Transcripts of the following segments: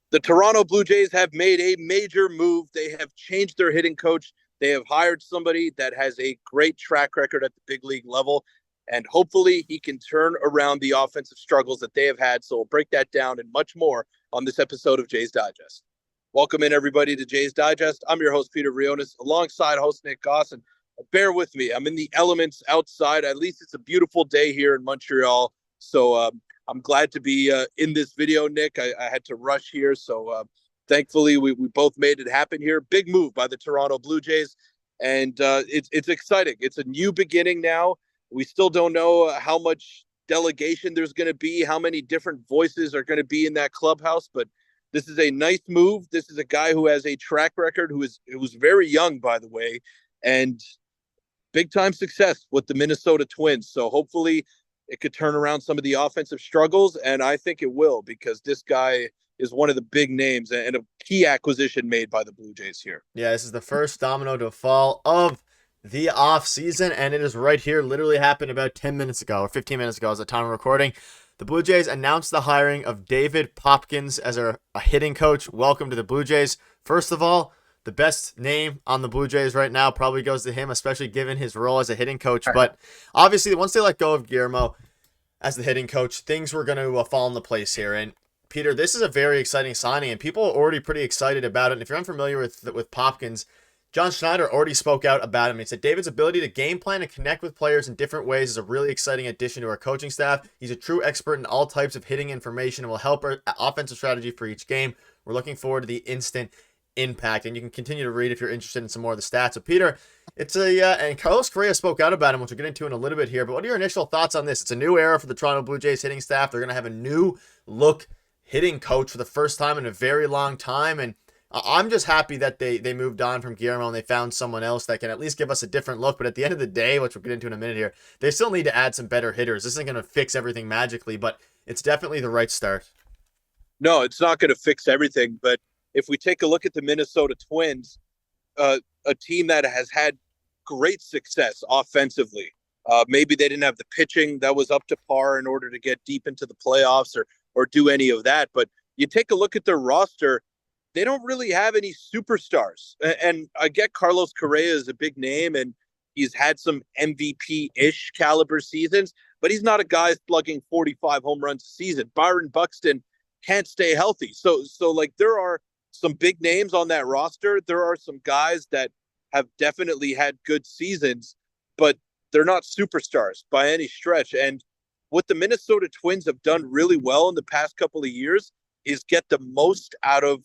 The Toronto Blue Jays have made a major move. They have changed their hitting coach. They have hired somebody that has a great track record at the big league level, and hopefully he can turn around the offensive struggles that they have had. So we'll break that down and much more on this episode of Jays Digest. Welcome in, everybody, to Jays Digest. I'm your host, Peter Vryonis, alongside host Nick Goss. And bear with me. I'm in the elements outside. At least it's a beautiful day here in Montreal. So I'm glad to be in this video, Nick. I had to rush here. So thankfully, we both made it happen here. Big move by the Toronto Blue Jays. And it's exciting. It's a new beginning now. We still don't know how much delegation there's going to be, how many different voices are going to be in that clubhouse. But this is a nice move. This is a guy who has a track record, who's very young, by the way, and big time success with the Minnesota Twins. So hopefully it could turn around some of the offensive struggles. And I think it will, because this guy is one of the big names and a key acquisition made by the Blue Jays here. Yeah, this is the first domino to fall of the offseason, and it is right here. Literally happened about 10 minutes ago, or 15 minutes ago as the time of recording. The Blue Jays announced the hiring of David Popkins as a hitting coach. Welcome to the Blue Jays. First of all, the best name on the Blue Jays right now probably goes to him, especially given his role as a hitting coach. But obviously, once they let go of Guillermo as the hitting coach, things were going to fall into place here. And Peter, this is a very exciting signing, and people are already pretty excited about it. And if you're unfamiliar with Popkins, John Schneider already spoke out about him. He said David's ability to game plan and connect with players in different ways is a really exciting addition to our coaching staff. He's a true expert in all types of hitting information and will help our offensive strategy for each game. We're looking forward to the instant impact, and you can continue to read if you're interested in some more of the stats. So Peter, it's and Carlos Correa spoke out about him, which we'll get into in a little bit here. But what are your initial thoughts on this? It's a new era for the Toronto Blue Jays hitting staff. They're going to have a new look hitting coach for the first time in a very long time, and I'm just happy that they moved on from Guillermo and they found someone else that can at least give us a different look. But at the end of the day, which we'll get into in a minute here, they still need to add some better hitters. This isn't going to fix everything magically, but it's definitely the right start. No, it's not going to fix everything. But if we take a look at the Minnesota Twins, a team that has had great success offensively, maybe they didn't have the pitching that was up to par in order to get deep into the playoffs or do any of that. But you take a look at their roster, they don't really have any superstars. And I get Carlos Correa is a big name, and he's had some MVP-ish caliber seasons, but he's not a guy slugging 45 home runs a season. Byron Buxton can't stay healthy. So like, there are some big names on that roster. There are some guys that have definitely had good seasons, but they're not superstars by any stretch. And what the Minnesota Twins have done really well in the past couple of years is get the most out of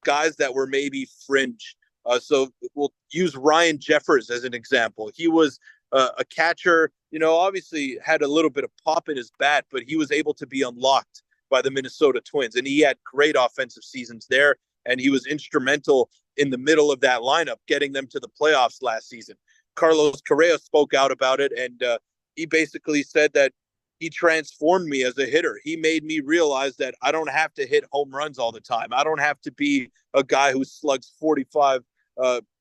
guys that were maybe fringe. So we'll use Ryan Jeffers as an example. He was a catcher, obviously had a little bit of pop in his bat, but he was able to be unlocked by the Minnesota Twins. And he had great offensive seasons there. And he was instrumental in the middle of that lineup, getting them to the playoffs last season. Carlos Correa spoke out about it, and he basically said that he transformed me as a hitter. He made me realize that I don't have to hit home runs all the time. I don't have to be a guy who slugs 45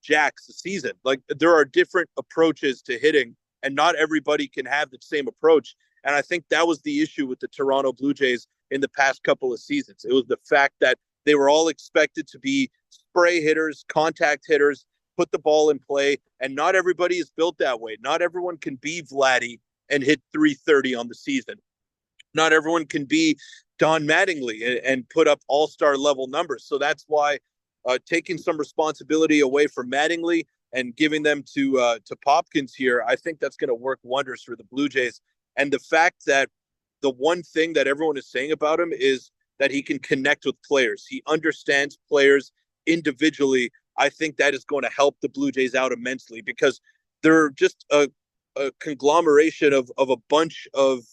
jacks a season. Like, there are different approaches to hitting, and not everybody can have the same approach. And I think that was the issue with the Toronto Blue Jays in the past couple of seasons. It was the fact that they were all expected to be spray hitters, contact hitters, put the ball in play, and not everybody is built that way. Not everyone can be Vladdy and hit 330 on the season. Not everyone can be Don Mattingly and put up all-star level numbers. So that's why taking some responsibility away from Mattingly and giving them to Popkins here, I think that's going to work wonders for the Blue Jays. And the fact that the one thing that everyone is saying about him is that he can connect with players. He understands players individually. I think that is going to help the Blue Jays out immensely, because they're just a conglomeration of a bunch of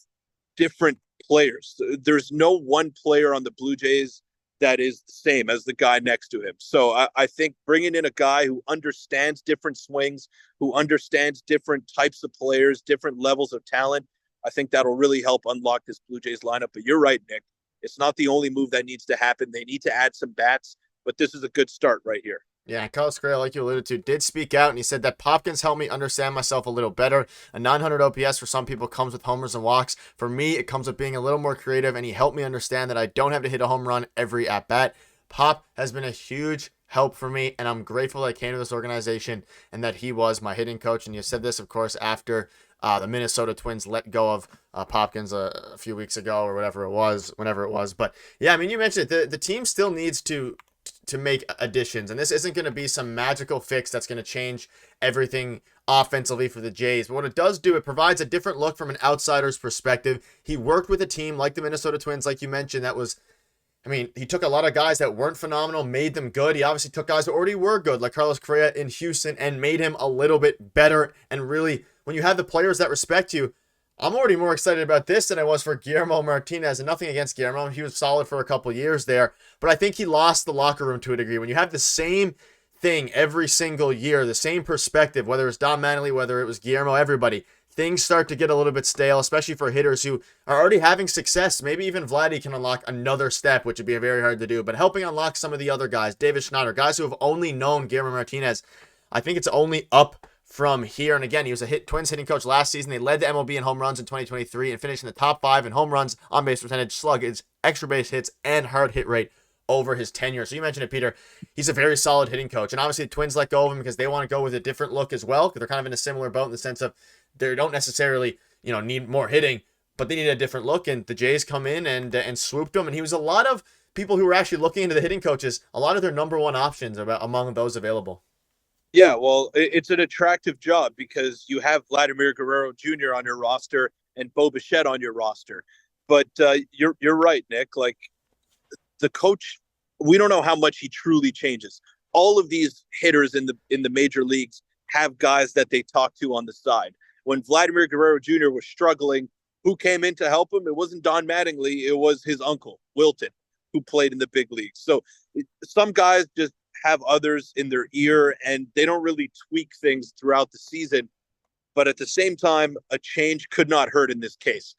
different players. There's no one player on the Blue Jays that is the same as the guy next to him. So I think bringing in a guy who understands different swings, who understands different types of players, different levels of talent, I think that'll really help unlock this Blue Jays lineup. But you're right, Nick. It's not the only move that needs to happen. They need to add some bats, but this is a good start right here. Yeah, Carlos Correa, like you alluded to, did speak out, and he said that Popkins helped me understand myself a little better. A 900 OPS for some people comes with homers and walks. For me, it comes with being a little more creative, and he helped me understand that I don't have to hit a home run every at-bat. Pop has been a huge help for me, and I'm grateful that I came to this organization and that he was my hitting coach. And you said this, of course, after the Minnesota Twins let go of Popkins a few weeks ago or whenever it was. But yeah, I mean, you mentioned it. The team still needs to make additions, and this isn't going to be some magical fix that's going to change everything offensively for the Jays. But what it does do, it provides a different look from an outsider's perspective. He worked with a team like the Minnesota Twins, like you mentioned, that was, I mean, he took a lot of guys that weren't phenomenal, made them good. He obviously took guys that already were good, like Carlos Correa in Houston, and made him a little bit better. And really, when you have the players that respect you, I'm already more excited about this than I was for Guillermo Martinez, and nothing against Guillermo. He was solid for a couple years there, but I think he lost the locker room to a degree. When you have the same thing every single year, the same perspective, whether it's Don Mattingly, whether it was Guillermo, everybody, things start to get a little bit stale, especially for hitters who are already having success. Maybe even Vladdy can unlock another step, which would be very hard to do, but helping unlock some of the other guys, David Schneider, guys who have only known Guillermo Martinez, I think it's only up from here. And again, he was a Twins hitting coach last season. They led the MLB in home runs in 2023 and finished in the top 5 in home runs, on-base percentage, sluggage, extra base hits, and hard hit rate over his tenure. So you mentioned it, Peter. He's a very solid hitting coach. And obviously the Twins let go of him because they want to go with a different look as well, because they're kind of in a similar boat in the sense of they don't necessarily, need more hitting, but they need a different look. And the Jays come in and swooped him. And he was a lot of people who were actually looking into the hitting coaches, a lot of their number one options among those available. Yeah, well, it's an attractive job because you have Vladimir Guerrero Jr. on your roster and Bichette on your roster. But you're right, Nick. Like, the coach, we don't know how much he truly changes. All of these hitters in the major leagues have guys that they talk to on the side. When Vladimir Guerrero Jr. was struggling, who came in to help him? It wasn't Don Mattingly. It was his uncle, Wilton, who played in the big leagues. So some guys just have others in their ear and they don't really tweak things throughout the season. But at the same time, a change could not hurt in this case.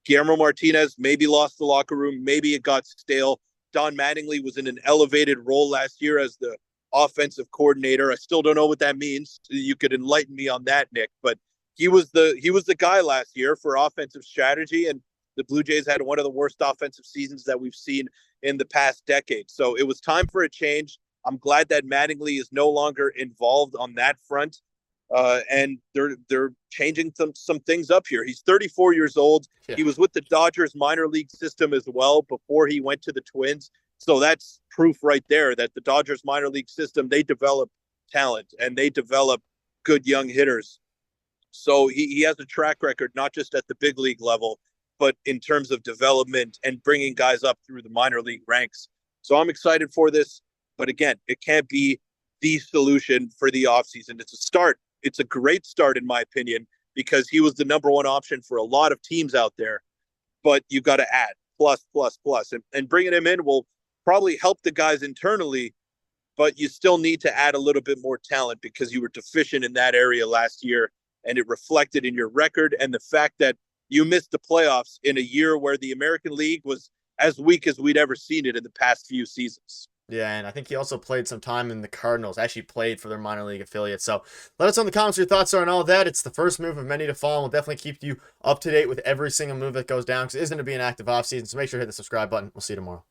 Guillermo Martinez maybe lost the locker room. Maybe it got stale. Don Mattingly was in an elevated role last year as the offensive coordinator. I still don't know what that means. You could enlighten me on that, Nick. But he was the guy last year for offensive strategy, and the Blue Jays had one of the worst offensive seasons that we've seen in the past decade. So it was time for a change. I'm glad that Mattingly is no longer involved on that front. And they're changing some things up here. He's 34 years old. Yeah. He was with the Dodgers minor league system as well before he went to the Twins. So that's proof right there that the Dodgers minor league system, they develop talent and they develop good young hitters. So he has a track record, not just at the big league level, but in terms of development and bringing guys up through the minor league ranks. So I'm excited for this. But again, it can't be the solution for the offseason. It's a start. It's a great start, in my opinion, because he was the number one option for a lot of teams out there. But you've got to add plus. And bringing him in will probably help the guys internally, but you still need to add a little bit more talent because you were deficient in that area last year, and it reflected in your record and the fact that you missed the playoffs in a year where the American League was as weak as we'd ever seen it in the past few seasons. Yeah, and I think he also played some time in the Cardinals, actually played for their minor league affiliate. So let us know in the comments what your thoughts are on all that. It's the first move of many to follow, and we'll definitely keep you up to date with every single move that goes down because it is going to be an active offseason. So make sure to hit the subscribe button. We'll see you tomorrow.